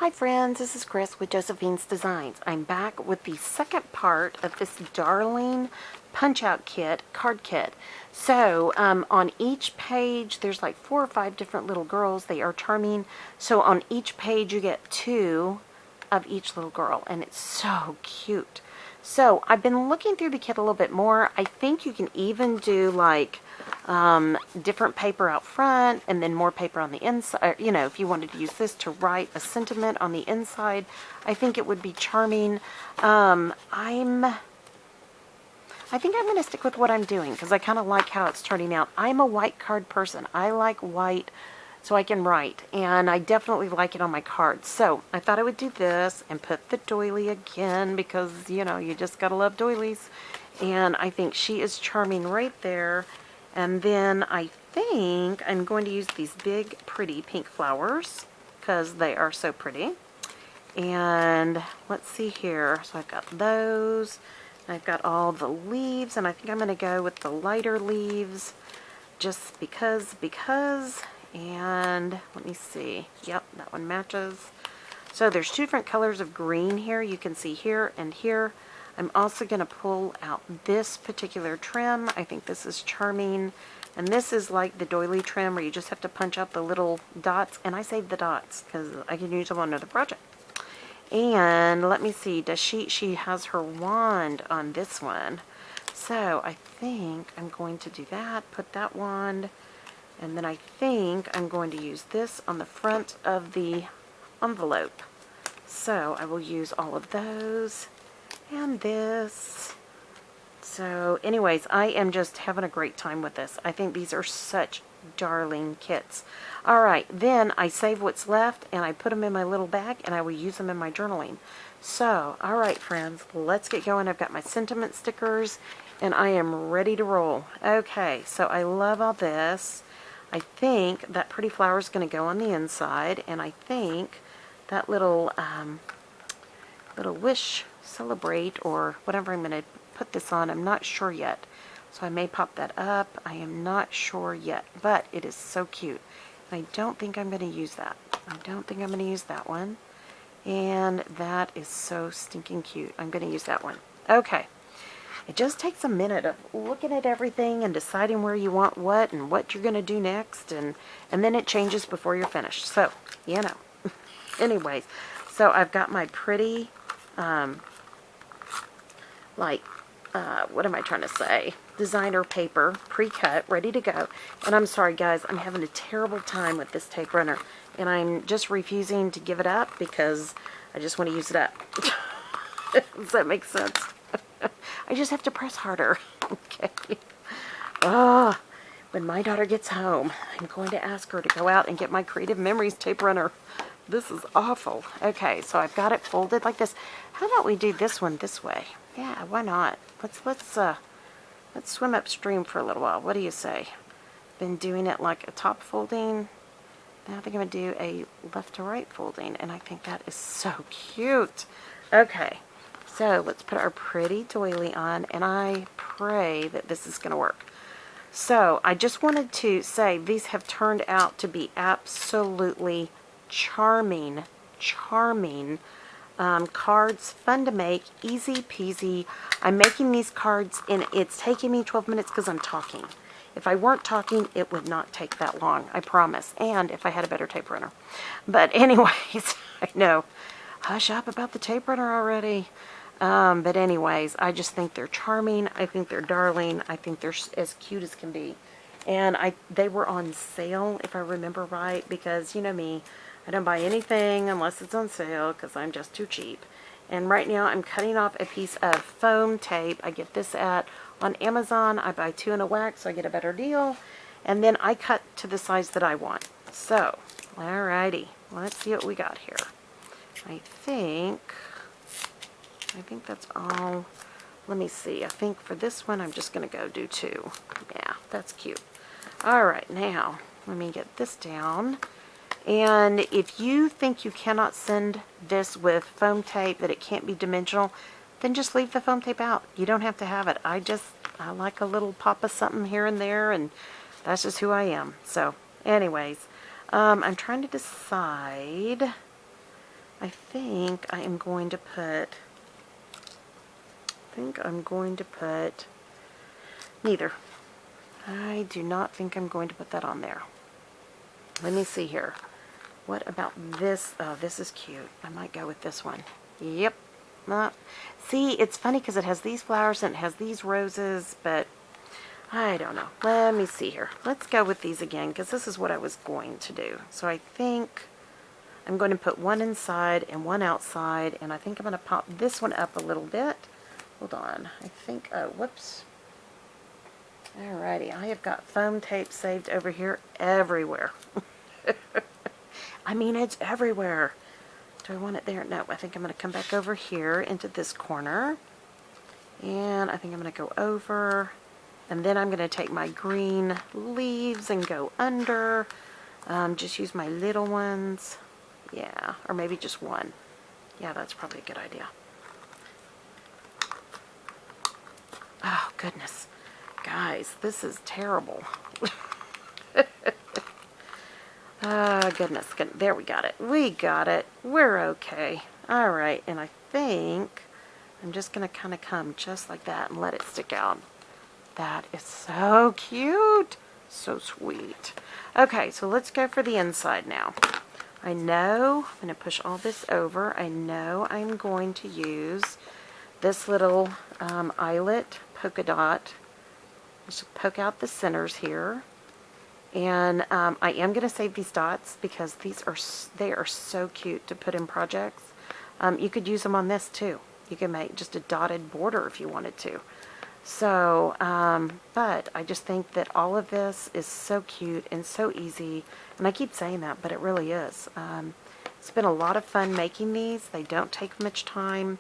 Hi friends, this is Chris with Josephine's Designs. I'm back with the second part of this darling punch-out kit, card kit. So on each page, there's like 4 or 5 different little girls. They are charming. So on each page, you get 2 of each little girl, and it's so cute. So I've been looking through the kit a little bit more. I think you can even do like different paper out front and then more paper on the inside. You know, if you wanted to use this to write a sentiment on the inside, I think it would be charming. I think I'm going to stick with what I'm doing because I kind of like how it's turning out. I'm a white card person. I like white so I can write, and I definitely like it on my cards. So I thought I would do this and put the doily again because, you know, you just got to love doilies. And I think she is charming right there. And then I think I'm going to use these big, pretty pink flowers because they are so pretty. And let's see here. So I've got those. I've got all the leaves, and I think I'm going to go with the lighter leaves just because. And let me see. Yep, that one matches. So there's 2 different colors of green here. You can see here and here. I'm also going to pull out this particular trim. I think this is charming. And this is like the doily trim where you just have to punch out the little dots. And I saved the dots because I can use them on another project. And let me see. Does she has her wand on this one. So I think I'm going to do that. Put that wand. And then I think I'm going to use this on the front of the envelope. So I will use all of those. And this. So anyways, I am just having a great time with this. I think these are such darling kits. Alright, then I save what's left and I put them in my little bag and I will use them in my journaling. So, alright friends, let's get going. I've got my sentiment stickers and I am ready to roll. Okay, so I love all this. I think that pretty flower is going to go on the inside, and I think that little little wish, celebrate, or whatever I'm going to put this on, I'm not sure yet. So I may pop that up. I am not sure yet, but it is so cute. And I don't think I'm going to use that. I don't think I'm going to use that one. And that is so stinking cute. I'm going to use that one. Okay. It just takes a minute of looking at everything and deciding where you want what and what you're going to do next, and then it changes before you're finished. So, you know. Anyways, so I've got my pretty, what am I trying to say? Designer paper, pre-cut, ready to go. And I'm sorry, guys, I'm having a terrible time with this tape runner, and I'm just refusing to give it up because I just want to use it up. Does that make sense? I just have to press harder. Okay. Oh, when my daughter gets home, I'm going to ask her to go out and get my Creative Memories tape runner. This is awful. Okay, so I've got it folded like this. How about we do this one this way? Yeah, why not? Let's swim upstream for a little while. What do you say? Been doing it like a top folding. Now I think I'm going to do a left to right folding, and I think that is so cute. Okay. So let's put our pretty doily on, and I pray that this is going to work. So I just wanted to say these have turned out to be absolutely charming, charming cards, fun to make, easy peasy. I'm making these cards, and it's taking me 12 minutes because I'm talking. If I weren't talking, it would not take that long, I promise. And if I had a better tape runner. But anyways, I know. Hush up about the tape runner already. But anyways, I just think they're charming. I think they're darling. I think they're as cute as can be. And they were on sale, if I remember right, because you know me, I don't buy anything unless it's on sale because I'm just too cheap. And right now I'm cutting off a piece of foam tape. I get this on Amazon. I buy 2 in a whack so I get a better deal. And then I cut to the size that I want. So, alrighty, let's see what we got here. I think that's all. Let me see. I think for this one, I'm just going to go do 2. Yeah, that's cute. All right, now, let me get this down. And if you think you cannot send this with foam tape, that it can't be dimensional, then just leave the foam tape out. You don't have to have it. I like a little pop of something here and there, and that's just who I am. So, anyways, I'm trying to decide I think I am going to put, neither. I do not think I'm going to put that on there. Let me see here. What about this? Oh, this is cute. I might go with this one. Yep. See, it's funny because it has these flowers and it has these roses, but I don't know. Let me see here. Let's go with these again because this is what I was going to do. So I think I'm going to put one inside and one outside, and I think I'm going to pop this one up a little bit. Hold on. I think, oh, whoops. Alrighty, I have got foam tape saved over here everywhere. I mean, it's everywhere. Do I want it there? No, I think I'm going to come back over here into this corner. And I think I'm going to go over. And then I'm going to take my green leaves and go under. Just use my little ones. Yeah, or maybe just one. Yeah, that's probably a good idea. Oh, goodness. Guys, this is terrible. Goodness. There, we got it. We got it. We're okay. All right, and I think I'm just going to kind of come just like that and let it stick out. That is so cute. So sweet. Okay, so let's go for the inside now. I know I'm going to push all this over. I know I'm going to use this little eyelet polka dot. Just poke out the centers here. And I am going to save these dots because they are so cute to put in projects. You could use them on this too. You can make just a dotted border if you wanted to. So, but I just think that all of this is so cute and so easy. And I keep saying that, but it really is. It's been a lot of fun making these. They don't take much time.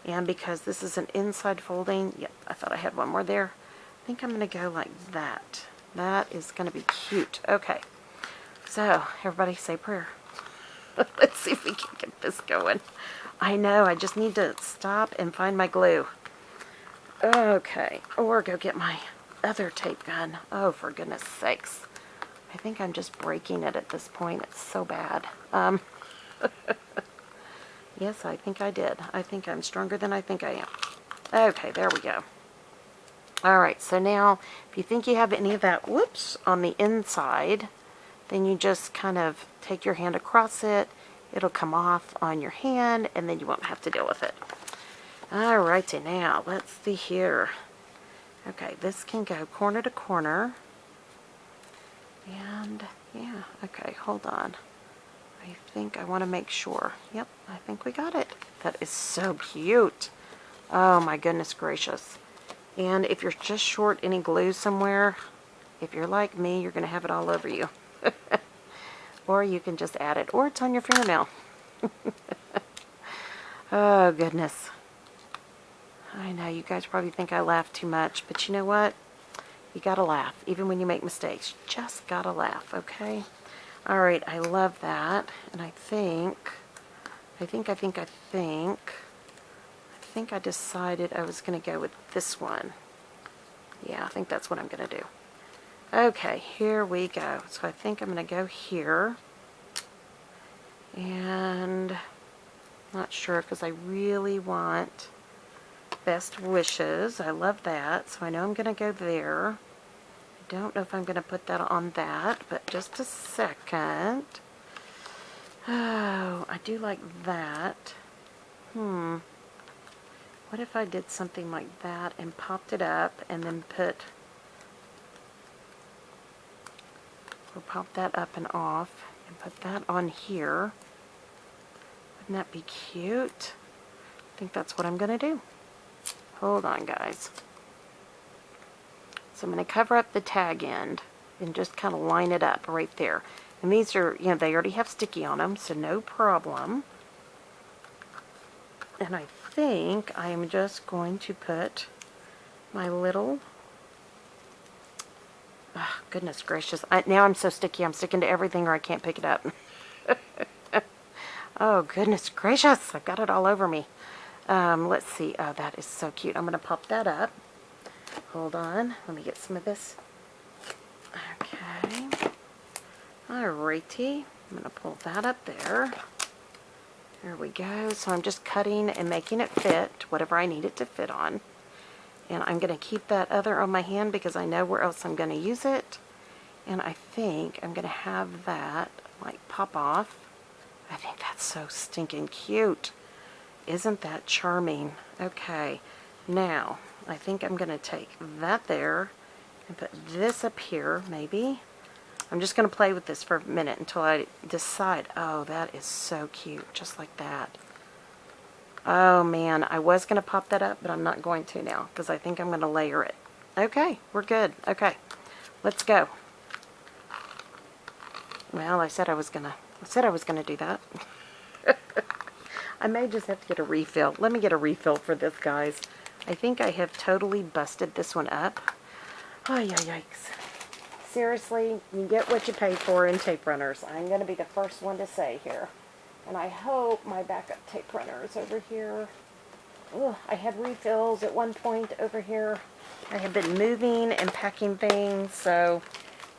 And because this is an inside folding, yep, I thought I had one more there. I think I'm going to go like that. That is going to be cute. Okay. So, everybody say prayer. Let's see if we can get this going. I know, I just need to stop and find my glue. Okay. Or go get my other tape gun. Oh, for goodness sakes. I think I'm just breaking it at this point. It's so bad. Yes, I think I did. I think I'm stronger than I think I am. Okay, there we go. Alright, so now, if you think you have any of that, whoops, on the inside, then you just kind of take your hand across it. It'll come off on your hand, and then you won't have to deal with it. Alrighty, now, let's see here. Okay, this can go corner to corner. And, yeah, okay, hold on. I think I want to make sure. Yep, I think we got it. That is so cute. Oh, my goodness gracious. And if you're just short any glue somewhere, if you're like me, you're going to have it all over you. Or you can just add it. Or it's on your fingernail. Oh, goodness. I know, you guys probably think I laugh too much, but you know what? You gotta laugh, even when you make mistakes. You just gotta laugh, okay? Alright, I love that. And I think I decided I was going to go with this one. Yeah, I think that's what I'm going to do. Okay, here we go. So I think I'm going to go here. And not sure because I really want best wishes. I love that. So I know I'm going to go there. I don't know if I'm going to put that on that, but just a second. Oh, I do like that. What if I did something like that and popped it up and then pop that up and off and put that on here? Wouldn't that be cute? I think that's what I'm going to do. Hold on, guys. So I'm going to cover up the tag end and just kind of line it up right there. And these are, you know, they already have sticky on them, so no problem. And I think I am just going to put my little, oh, goodness gracious, now I'm so sticky, I'm sticking to everything or I can't pick it up. Oh, goodness gracious, I've got it all over me. Let's see, oh, that is so cute. I'm going to pop that up. Hold on, let me get some of this. Okay. Alrighty, I'm going to pull that up there. There we go. So I'm just cutting and making it fit, whatever I need it to fit on. And I'm going to keep that other on my hand because I know where else I'm going to use it. And I think I'm going to have that like pop off. I think that's so stinking cute. Isn't that charming? Okay, now I think I'm going to take that there and put this up here, maybe. I'm just going to play with this for a minute until I decide. Oh, that is so cute, just like that. Oh man, I was going to pop that up, but I'm not going to now because I think I'm going to layer it. Okay, we're good. Okay, let's go. Well, I said I was gonna do that. I may just have to get a refill. Let me get a refill for this, guys. I think I have totally busted this one up. Oh, yeah, yikes. Seriously, you get what you pay for in tape runners. I'm going to be the first one to say here. And I hope my backup tape runner is over here. Ugh, I had refills at one point over here. I have been moving and packing things, so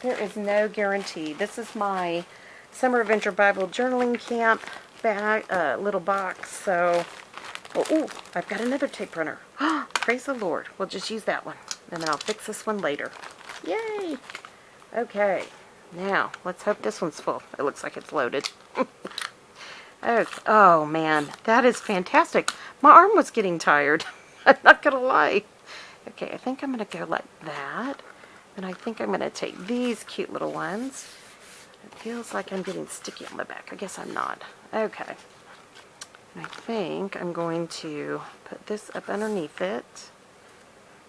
there is no guarantee. This is my Summer Adventure Bible Journaling Camp bag, little box, so... Oh, ooh, I've got another tape runner. Praise the Lord. We'll just use that one, and then I'll fix this one later. Yay! Okay, now, let's hope this one's full. It looks like it's loaded. Okay. Oh, man, that is fantastic. My arm was getting tired. I'm not going to lie. Okay, I think I'm going to go like that. And I think I'm going to take these cute little ones. It feels like I'm getting sticky on the back. I guess I'm not. Okay. And I think I'm going to put this up underneath it.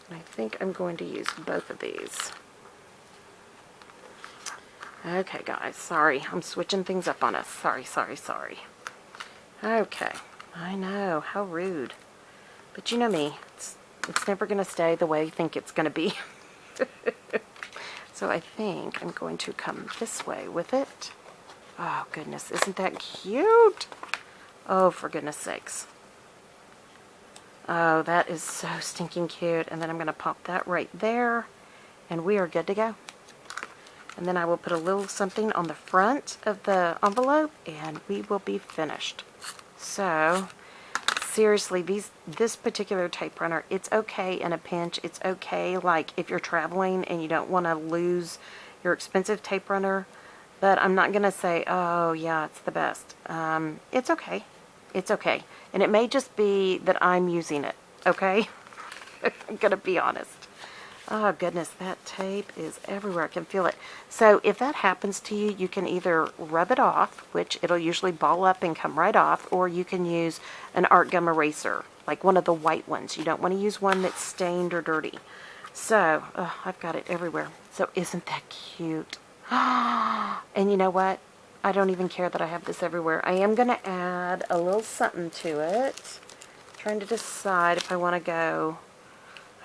And I think I'm going to use both of these. Okay, guys. Sorry. I'm switching things up on us. Sorry. Okay. I know. How rude. But you know me. It's never going to stay the way you think it's going to be. So I think I'm going to come this way with it. Oh, goodness. Isn't that cute? Oh, for goodness sakes. Oh, that is so stinking cute. And then I'm going to pop that right there. And we are good to go. And then I will put a little something on the front of the envelope. And we will be finished. So... seriously, this particular tape runner, it's okay in a pinch. It's okay, like, if you're traveling and you don't want to lose your expensive tape runner. But I'm not going to say, oh, yeah, it's the best. It's okay. It's okay. And it may just be that I'm using it, okay? I'm going to be honest. Oh, goodness, that tape is everywhere. I can feel it. So if that happens to you, you can either rub it off, which it'll usually ball up and come right off, or you can use an art gum eraser, like one of the white ones. You don't want to use one that's stained or dirty. So, I've got it everywhere. So isn't that cute? And you know what? I don't even care that I have this everywhere. I am going to add a little something to it. I'm trying to decide if I want to go...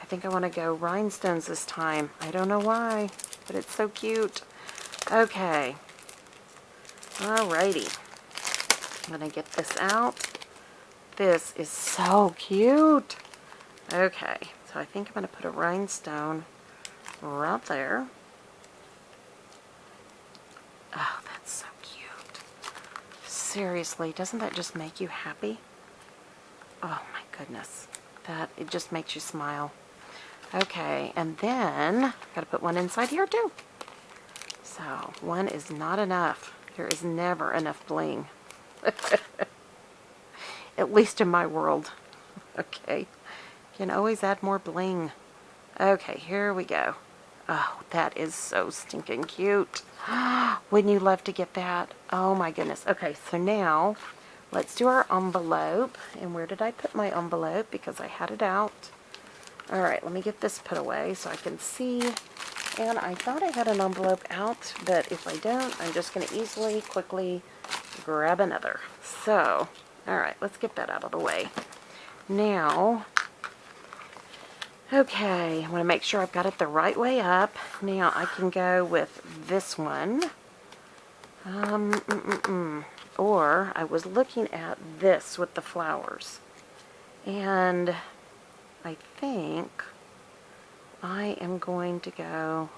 I think I want to go rhinestones this time. I don't know why, but it's so cute. Okay. Alrighty. I'm going to get this out. This is so cute. Okay. So I think I'm going to put a rhinestone right there. Oh, that's so cute. Seriously, doesn't that just make you happy? Oh my goodness. It just makes you smile. Okay, and then got to put one inside here too. So one is not enough. There is never enough bling. At least in my world. Okay, can always add more bling. Okay, here we go. Oh, that is so stinking cute. Wouldn't you love to get that? Oh my goodness. Okay, so now let's do our envelope. And where did I put my envelope? Because I had it out. Alright, let me get this put away so I can see. And I thought I had an envelope out, but if I don't, I'm just going to quickly grab another. So, alright, let's get that out of the way. Now, okay, I want to make sure I've got it the right way up. Now, I can go with this one. Or, I was looking at this with the flowers. And... I think I am going to go,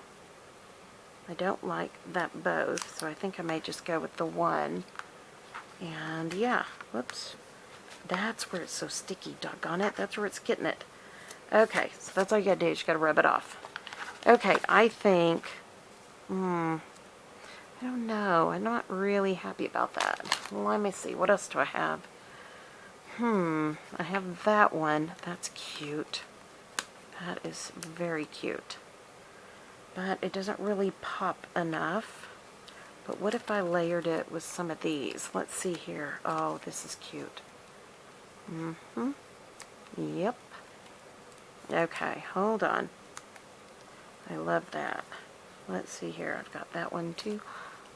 I don't like that both, so I think I may just go with the one. And yeah, Whoops. That's where it's so sticky, doggone it. That's where it's getting it. Okay, so that's all you gotta do, is you gotta rub it off. Okay, I think, I don't know. I'm not really happy about that. Let me see, what else do I have? I have that one. That's cute. That is very cute. But it doesn't really pop enough. But what if I layered it with some of these? Let's see here. Oh, this is cute. Yep. Okay, hold on. I love that. Let's see here. I've got that one too.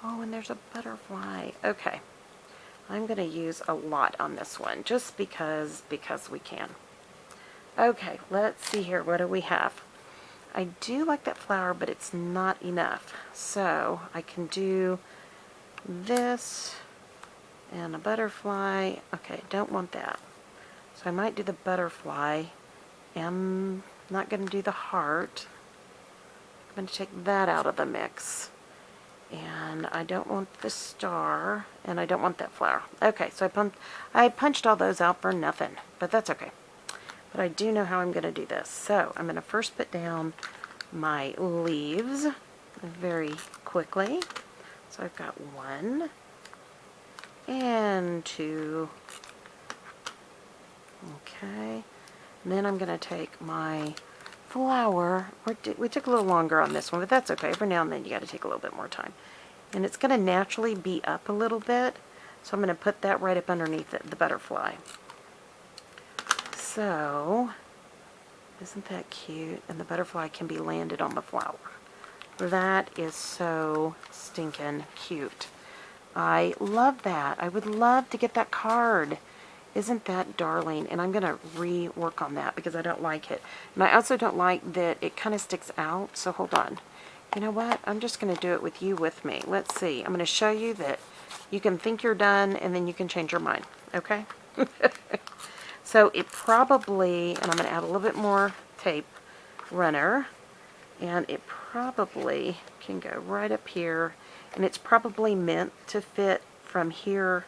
Oh, and there's a butterfly. Okay. I'm going to use a lot on this one just because we can. Okay, let's see here. What do we have? I do like that flower, but it's not enough. So I can do this and a butterfly. Okay, don't want that. So I might do the butterfly. I'm not going to do the heart. I'm going to take that out of the mix. And I don't want the star, and I don't want that flower. Okay, so I punched all those out for nothing, but that's okay. But I do know how I'm going to do this. So I'm going to first put down my leaves very quickly. So I've got 1 and 2. Okay, and then I'm going to take my flower. We took a little longer on this one, but that's okay. Every now and then you got to take a little bit more time. And it's going to naturally be up a little bit, so I'm going to put that right up underneath the butterfly. So, isn't that cute? And the butterfly can be landed on the flower. That is so stinking cute. I love that. I would love to get that card. Isn't that darling? And I'm going to rework on that because I don't like it. And I also don't like that it kind of sticks out. So hold on. You know what? I'm just going to do it with you with me. Let's see. I'm going to show you that you can think you're done and then you can change your mind. Okay? So it probably, and I'm going to add a little bit more tape runner. And it probably can go right up here. And it's probably meant to fit from here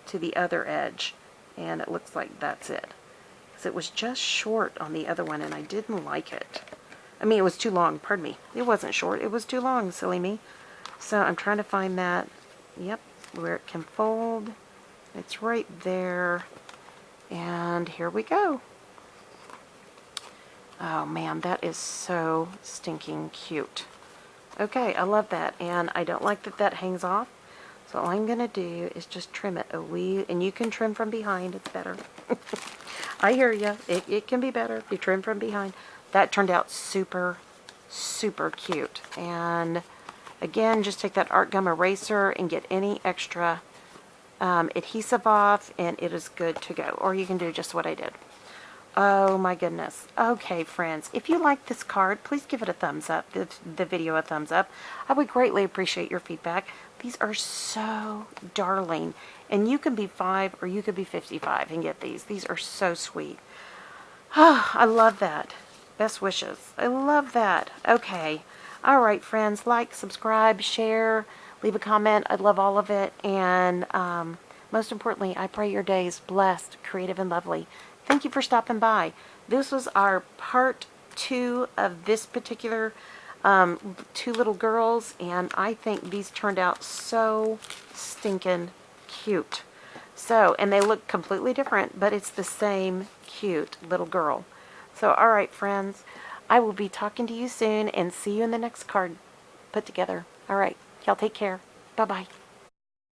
to the other edge. And it looks like that's it. Because it was just short on the other one, and I didn't like it. I mean, it was too long, pardon me. It wasn't short, it was too long, silly me. So I'm trying to find that, yep, where it can fold. It's right there. And here we go. Oh man, that is so stinking cute. Okay, I love that. And I don't like that that hangs off. So all I'm going to do is just trim it a wee, and you can trim from behind, it's better. I hear you, it can be better if you trim from behind. That turned out super, super cute. And again, just take that art gum eraser and get any extra adhesive off, and it is good to go. Or you can do just what I did. Oh my goodness. Okay, friends, if you like this card, please give it a thumbs up, the video a thumbs up. I would greatly appreciate your feedback. These are so darling. And you can be 5 or you could be 55 and get these. These are so sweet. Oh, I love that. Best wishes. I love that. Okay. All right, friends. Like, subscribe, share, leave a comment. I'd love all of it. And most importantly, I pray your day is blessed, creative, and lovely. Thank you for stopping by. This was our part 2 of this particular 2 little girls, and I think these turned out so stinking cute. So, and they look completely different, but it's the same cute little girl. So, all right, friends, I will be talking to you soon, and see you in the next card put together. All right, y'all take care. Bye-bye.